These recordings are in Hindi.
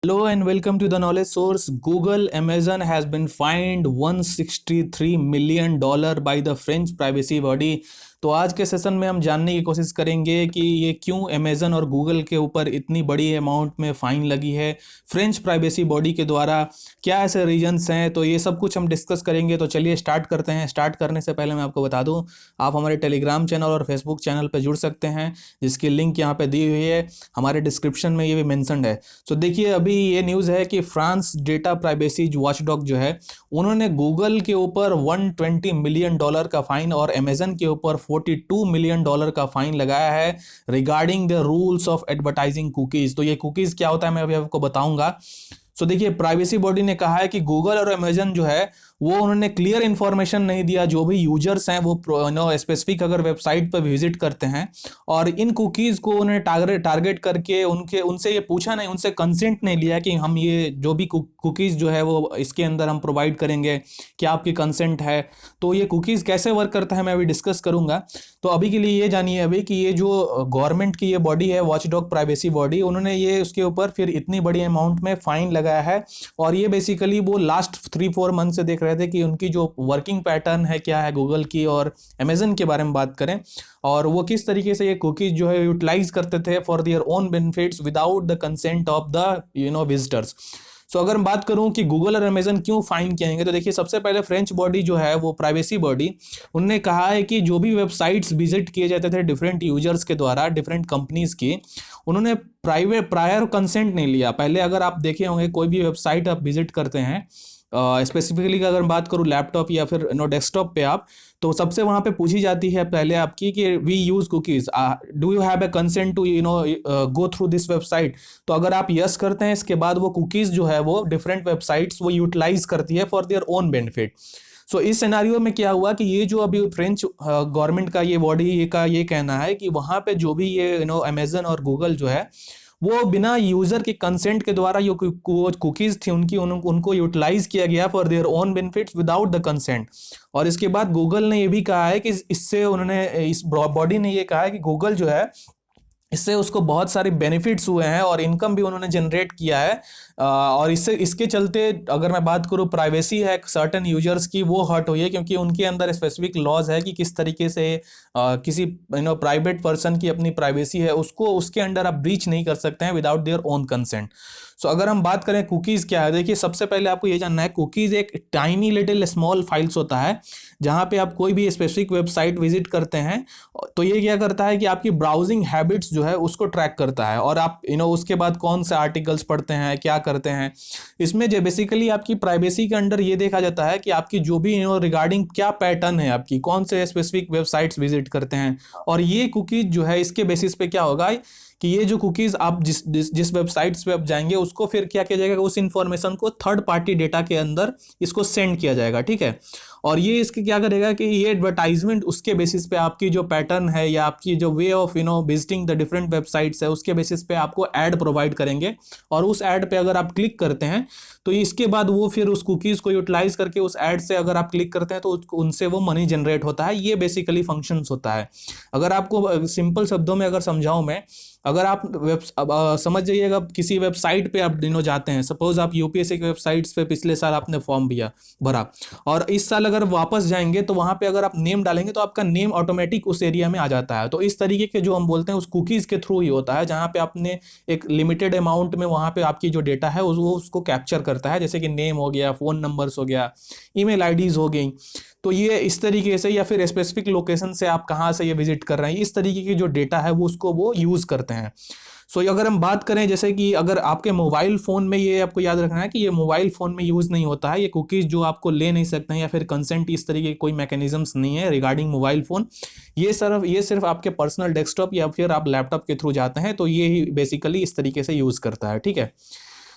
Hello and welcome to the knowledge source. Google Amazon has been fined $163 million by the French privacy body. तो आज के सेशन में हम जानने की कोशिश करेंगे कि ये क्यों अमेजन और गूगल के ऊपर इतनी बड़ी अमाउंट में फ़ाइन लगी है फ्रेंच प्राइवेसी बॉडी के द्वारा। क्या ऐसे रीजंस हैं, तो ये सब कुछ हम डिस्कस करेंगे। तो चलिए स्टार्ट करते हैं। स्टार्ट करने से पहले मैं आपको बता दूं, आप हमारे टेलीग्राम चैनल और फेसबुक चैनल पर जुड़ सकते हैं, जिसकी लिंक यहाँ पे दी हुई है, हमारे डिस्क्रिप्शन में ये भी मेंशन्ड है। तो देखिए, अभी ये न्यूज़ है कि फ्रांस डेटा प्राइवेसी वॉचडॉग जो है, उन्होंने गूगल के ऊपर $120 मिलियन का फाइन और अमेजन के ऊपर $42 मिलियन का फाइन लगाया है regarding the rules of advertising cookies. तो ये कुकीज क्या होता है मैं अभी आपको बताऊंगा। सो देखिए, प्राइवेसी बॉडी ने कहा है कि गूगल और अमेजन जो है वो उन्होंने क्लियर इन्फॉर्मेशन नहीं दिया। जो भी यूजर्स हैं वो स्पेसिफिक अगर वेबसाइट पर विजिट करते हैं और इन कुकीज़ को उन्होंने टारगेट करके उनसे ये पूछा नहीं, उनसे कंसेंट नहीं लिया कि हम ये जो भी कुकीज़ जो है वो इसके अंदर हम प्रोवाइड करेंगे, क्या आपकी कंसेंट है। तो ये कुकीज़ कैसे वर्क करता है मैं अभी डिस्कस करूंगा। तो अभी के लिए ये जानिए अभी कि ये जो गवर्नमेंट की ये बॉडी है, वॉचडॉग प्राइवेसी बॉडी, उन्होंने ये उसके ऊपर फिर इतनी बड़ी अमाउंट में फाइन लगाया है। और ये बेसिकली वो लास्ट 3-4 मंथ से देख रहे थे कि उनकी जो वर्किंग पैटर्न है क्या है गूगल की और अमेजन के बारे में बात करें, और वो किस तरीके से ये कुकीज जो है यूटिलाइज करते थे for their own benefits without the consent of the visitors. So अगर मैं बात करूं कि गूगल और अमेजन क्यों फाइन किएंगे, तो देखिए, सबसे पहले फ्रेंच बॉडी जो है वो प्राइवेसी बॉडी, उन्होंने कहा है कि जो भी वेबसाइट्स विजिट किए जाते थे डिफरेंट यूजर्स के द्वारा डिफरेंट कंपनीज की, उन्होंने प्रायर कंसेंट नहीं लिया। पहले अगर आप देखे होंगे कोई भी वेबसाइट आप विजिट करते हैं, स्पेसिफिकली अगर बात करूँ लैपटॉप या फिर डेस्कटॉप पे आप, तो सबसे वहाँ पे पूछी जाती है पहले आपकी कि we use cookies, do you have a consent to go through this website. तो अगर आप यस करते हैं, इसके बाद वो कुकीज़ जो है वो डिफरेंट वेबसाइट्स वो यूटिलाइज करती है फॉर देयर ओन बेनिफिट। सो इस सिनेरियो में क्या हुआ कि ये जो अभी फ्रेंच गवर्नमेंट का ये बॉडी का ये कहना है कि वहाँ पे जो भी ये अमेजन और गूगल जो है वो बिना यूजर के कंसेंट के द्वारा जो कुकीज थी उनको यूटिलाइज किया गया for their own benefits without the consent. और इसके बाद गूगल ने ये भी कहा है कि इससे उन्होंने, इस बॉडी ने ये कहा है कि गूगल जो है इससे उसको बहुत सारे बेनिफिट्स हुए हैं और इनकम भी उन्होंने जनरेट किया है। और इसके चलते अगर मैं बात करूँ प्राइवेसी है सर्टेन यूजर्स की, वो हर्ट हुई है, क्योंकि उनके अंदर स्पेसिफिक लॉज है कि किस तरीके से किसी प्राइवेट पर्सन की अपनी प्राइवेसी है उसको उसके अंडर आप ब्रीच नहीं कर सकते हैं विदाउट देयर ओन कंसेंट। सो अगर हम बात करें कुकीज़ क्या है, देखिए सबसे पहले आपको ये जानना है, कुकीज़ एक टाइनी लिटिल स्मॉल फाइल्स होता है जहाँ पे आप कोई भी स्पेसिफिक वेबसाइट विजिट करते हैं, तो ये क्या करता है कि आपकी ब्राउजिंग हैबिट्स जो है उसको ट्रैक करता है, और आप उसके बाद कौन से आर्टिकल्स पढ़ते हैं, क्या करते हैं। इसमें जो बेसिकली आपकी प्राइवेसी के अंडर ये देखा जाता है कि आपकी जो भी रिगार्डिंग क्या पैटर्न है, आपकी कौन से स्पेसिफिक वेबसाइट्स विजिट करते हैं। और ये कुकीज जो है इसके बेसिस पे क्या होगा कि ये जो कुकीज़ आप जिस वेबसाइट्स पे आप जाएंगे उसको फिर क्या किया जाएगा, उस इंफॉर्मेशन को थर्ड पार्टी डेटा के अंदर इसको सेंड किया जाएगा, ठीक है। और ये इसके क्या करेगा कि ये एडवर्टाइजमेंट उसके बेसिस पे आपकी जो पैटर्न है या आपकी जो way of visiting the different websites है उसके बेसिस पे आपको ऐड प्रोवाइड करेंगे। और उस ऐड पे अगर आप क्लिक करते हैं तो इसके बाद वो फिर उस कुकीज़ को यूटिलाइज करके उस ऐड से अगर आप क्लिक करते हैं तो उनसे वो मनी जनरेट होता है। ये बेसिकली फंक्शंस होता है। अगर आपको सिंपल शब्दों में अगर समझाऊं मैं, अगर आप समझ जाइएगा, किसी वेबसाइट पे आप जाते हैं, सपोज आप यूपीएससी की वेबसाइट्स पे पिछले साल आपने फॉर्म भरा और इस साल अगर वापस जाएंगे तो वहां पे अगर आप नेम डालेंगे तो आपका नेम ऑटोमेटिक उस एरिया में आ जाता है। तो इस तरीके के जो हम बोलते हैं उस कुकीज़ के थ्रू ही होता है, जहाँ पे आपने एक लिमिटेड अमाउंट में वहाँ पे आपकी जो डेटा है वो उसको कैप्चर करता है, जैसे कि नेम हो गया, फ़ोन नंबर्स हो गया, ईमेल आईडीज़ हो गई। तो ये इस तरीके से, या फिर स्पेसिफिक लोकेशन से आप कहाँ से ये विजिट कर रहे हैं, इस तरीके की जो डेटा है वो उसको वो यूज़ करते हैं। सो अगर हम बात करें, जैसे कि अगर आपके मोबाइल फ़ोन में, ये आपको याद रखना है कि ये मोबाइल फ़ोन में यूज़ नहीं होता है, ये कुकीज़ जो आपको ले नहीं सकते हैं या फिर कंसेंट इस तरीके के कोई मैकेनिज्म्स नहीं है रिगार्डिंग मोबाइल फ़ोन। ये सिर्फ आपके पर्सनल डेस्कटॉप या फिर आप लैपटॉप के थ्रू जाते हैं, तो ये ही बेसिकली इस तरीके से यूज़ करता है, ठीक है।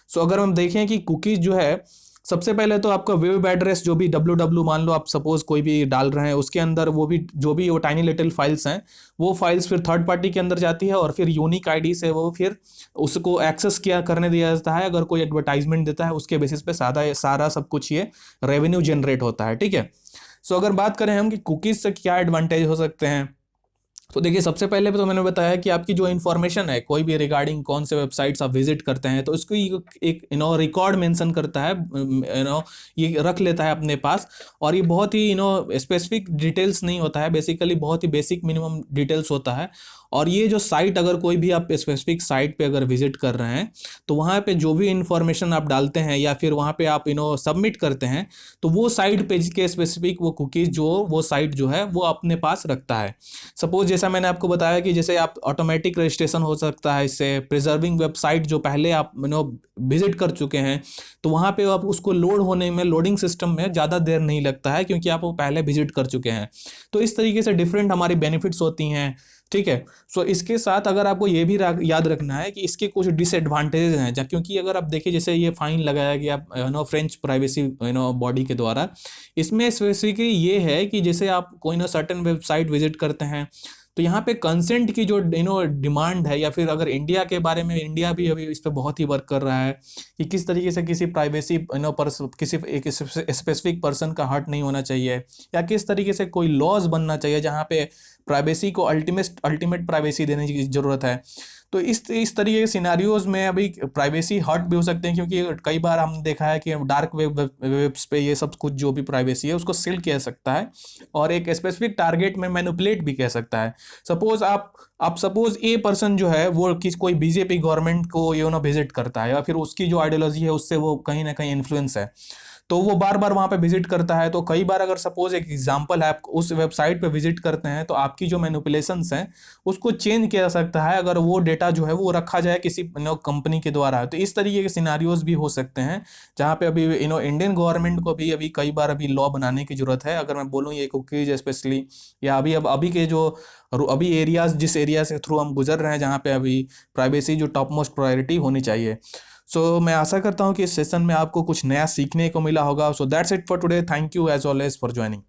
सो अगर हम देखें कि कुकीज़ जो है, सबसे पहले तो आपका वेब एड्रेस जो भी www मान लो आप सपोज कोई भी डाल रहे हैं, उसके अंदर वो भी जो भी वो टाइनी लिटिल फाइल्स हैं वो फाइल्स फिर थर्ड पार्टी के अंदर जाती है और फिर यूनिक आईडी से वो फिर उसको एक्सेस किया करने दिया जाता है। अगर कोई एडवर्टाइजमेंट देता है उसके बेसिस पे सारा सब कुछ ये रेवेन्यू जनरेट होता है, ठीक है। सो अगर बात करें हम कि कुकीज़ से क्या एडवांटेज हो सकते हैं, तो देखिए, सबसे पहले तो मैंने बताया कि आपकी जो इन्फॉर्मेशन है कोई भी रिगार्डिंग कौन से वेबसाइट्स आप विजिट करते हैं, तो इसको एक रिकॉर्ड मेंशन करता है, ये रख लेता है अपने पास। और ये बहुत ही स्पेसिफिक डिटेल्स नहीं होता है, बेसिकली बहुत ही बेसिक मिनिमम डिटेल्स होता है। और ये जो साइट, अगर कोई भी आप स्पेसिफिक साइट पे अगर विजिट कर रहे हैं, तो वहाँ पे जो भी इंफॉर्मेशन आप डालते हैं या फिर वहाँ पे आप सबमिट करते हैं, तो वो साइट पेज के स्पेसिफिक वो कुकीज़ जो वो साइट जो है वो अपने पास रखता है। सपोज जैसा मैंने आपको बताया कि जैसे आप ऑटोमेटिक रजिस्ट्रेशन हो सकता है इससे, प्रिजर्विंग वेबसाइट जो पहले आप विजिट कर चुके हैं, तो वहाँ पे आप उसको लोड होने में, लोडिंग सिस्टम में ज़्यादा देर नहीं लगता है, क्योंकि आप वो पहले विजिट कर चुके हैं। तो इस तरीके से डिफरेंट हमारी बेनिफिट्स होती हैं, ठीक है। सो इसके साथ अगर आपको ये भी याद रखना है कि इसके कुछ डिसएडवांटेजेस हैं, क्योंकि अगर आप देखिए जैसे ये फाइन लगाया गया फ्रेंच प्राइवेसी बॉडी के द्वारा, इसमें स्पेसिफिकली ये है कि जैसे आप कोई सर्टेन वेबसाइट विजिट करते हैं, तो यहाँ पे कंसेंट की जो डिमांड है, या फिर अगर इंडिया के बारे में, इंडिया भी अभी इस पर बहुत ही वर्क कर रहा है कि किस तरीके से किसी प्राइवेसी किसी एक स्पेसिफिक पर्सन का हर्ट नहीं होना चाहिए, या किस तरीके से कोई लॉज बनना चाहिए जहाँ पे प्राइवेसी को अल्टीमेट प्राइवेसी देने की ज़रूरत है। तो इस तरीके के सिनारियोज में अभी प्राइवेसी हर्ट भी हो सकते हैं, क्योंकि कई बार हमने देखा है कि डार्क वेब्स पे ये सब कुछ जो भी प्राइवेसी है उसको सील किया सकता है, और एक स्पेसिफिक टारगेट में मैनिपुलेट भी कह सकता है। सपोज आप सपोज ए पर्सन जो है वो कोई बीजेपी गवर्नमेंट को विजिट करता है, या फिर उसकी जो आइडियोलॉजी है उससे वो कहीं ना कहीं इन्फ्लुएंस है, तो वो बार बार वहाँ पे विजिट करता है। तो कई बार, अगर सपोज एक एग्जांपल है, आप उस वेबसाइट पे विजिट करते हैं, तो आपकी जो मैनिपुलेशंस हैं उसको चेंज किया जा सकता है, अगर वो डेटा जो है वो रखा जाए किसी कंपनी के द्वारा। तो इस तरीके के सिनारियोज भी हो सकते हैं, जहाँ पे अभी इंडियन गवर्नमेंट को भी अभी कई बार अभी लॉ बनाने की जरूरत है। अगर मैं बोलूँ ये कुकीज स्पेशली, या अभी के जो अभी एरियाज, जिस एरिया से थ्रू हम गुजर रहे हैं, जहाँ पे अभी प्राइवेसी जो टॉप मोस्ट प्रायोरिटी होनी चाहिए। सो मैं आशा करता हूँ कि इस सेशन में आपको कुछ नया सीखने को मिला होगा। So that's it for today. Thank you as always for joining.